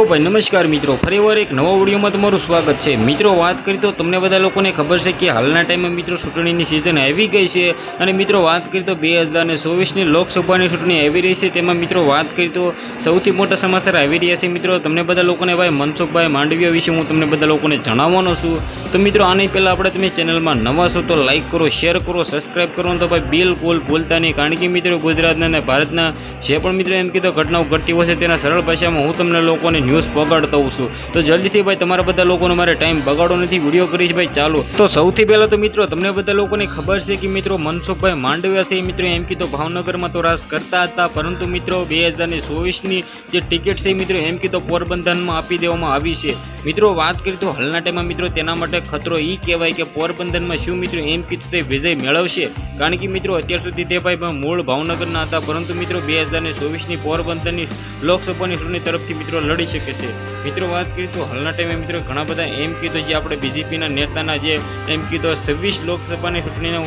ભાઈ નમસ્કાર મિત્રો, ફરીવાર એક નવા વિડીયોમાં તમારું સ્વાગત છે। મિત્રો વાત કરી તો તમને બધા લોકોને ખબર છે કે હાલના ટાઈમે મિત્રો ચૂંટણીની સિઝન આવી ગઈ છે અને મિત્રો વાત કરી તો 2024ની લોકસભાની ચૂંટણી આવી રહી છે। તેમાં મિત્રો વાત કરી તો સૌથી મોટા સમાચાર આવી રહ્યા છે। મિત્રો તમને બધા લોકોને ભાઈ મનસુખભાઈ માંડવિયા વિશે હું તમને બધા લોકોને જણાવવાનો છું। તો મિત્રો આની પહેલાં આપણે તમે ચેનલમાં નવા છો તો લાઇક કરો, શેર કરો, સબસ્ક્રાઈબ કરો તો ભાઈ બિલકુલ ભૂલતા નહીં, કારણ કે મિત્રો ગુજરાતના અને ભારતના જે પણ મિત્રો એમ કીધું ઘટનાઓ ઘટતી હોય છે તેના સરળ ભાષામાં હું તમને લોકોને ન્યૂઝ પગાડતો હોઉં છું। તો જલ્દીથી ભાઈ તમારા બધા લોકોનો મારે ટાઈમ બગાડો નથી, વિડીયો કરીશ ભાઈ ચાલો। તો સૌથી પહેલાં તો મિત્રો તમને બધા લોકોને ખબર છે કે મિત્રો મનસુખભાઈ માંડવિયા છે મિત્રો એમ કીધું ભાવનગરમાં તો રાસ કરતા હતા, પરંતુ મિત્રો 2024ની જે ટિકિટ છે મિત્રો એમ કીધું પોરબંદરમાં આપી દેવામાં આવી છે। મિત્રો વાત કરી તો હાલના ટાઈમમાં મિત્રો તેના માટે ખતરો એ કહેવાય કે પોરબંદરમાં શું મિત્રો એમ કીધું તે વિજય મેળવશે, કારણ કે મિત્રો અત્યાર સુધી તે ભાઈ મૂળ ભાવનગરના હતા, પરંતુ મિત્રો 2024ની પોરબંદરની લોકસભાની ચૂંટણી તરફથી મિત્રો લડી શકે છે। મિત્રો વાત કરીએ તો હાલના ટાઈમે મિત્રો ઘણા બધા એમ કીધું જે આપણે બીજેપીના નેતાના જે એમ કીધું 26 લોકસભાની ચૂંટણીના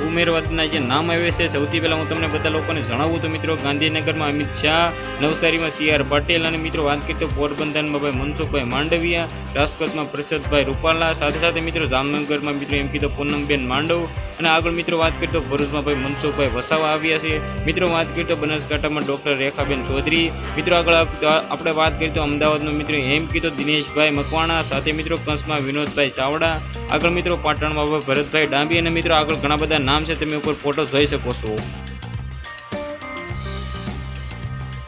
ઉમેદવારના જે નામ આવે છે, સૌથી પહેલાં હું તમને બધા લોકોને જણાવું તો મિત્રો ગાંધીનગરમાં અમિત શાહ, નવસારીમાં CR પાટીલ અને મિત્રો વાત કરીએ તો પોરબંદરમાં ભાઈ મનસુખભાઈ માંડવિયા, રાજકોટમાં પ્રસાદભાઈ રૂપાલા, સાથે સાથે મિત્રો જામનગરમાં મિત્રો એમ કીધું પૂનમબેન માંડવ અને આગળ મિત્રો વાત કરીએ તો ભરૂચમાં ભાઈ મનસુખભાઈ વસાવા આવ્યા છે। મિત્રો વાત કરીએ તો બનાસકાંઠામાં ડૉક્ટર રેખાબેન ચૌધરી, મિત્રો આગળ આપણે વાત કરીએ તો અમદાવાદમાં મિત્રો એમ કીધું દિનેશભાઈ મકવાણા, સાથે મિત્રો કંસમાં વિનોદભાઈ ચાવડા, આગળ મિત્રો પાટણમાં ભરતભાઈ ડાંબી અને મિત્રો આગળ ઘણા બધા નામ છે, તમે ઉપર ફોટો જોઈ શકો છો।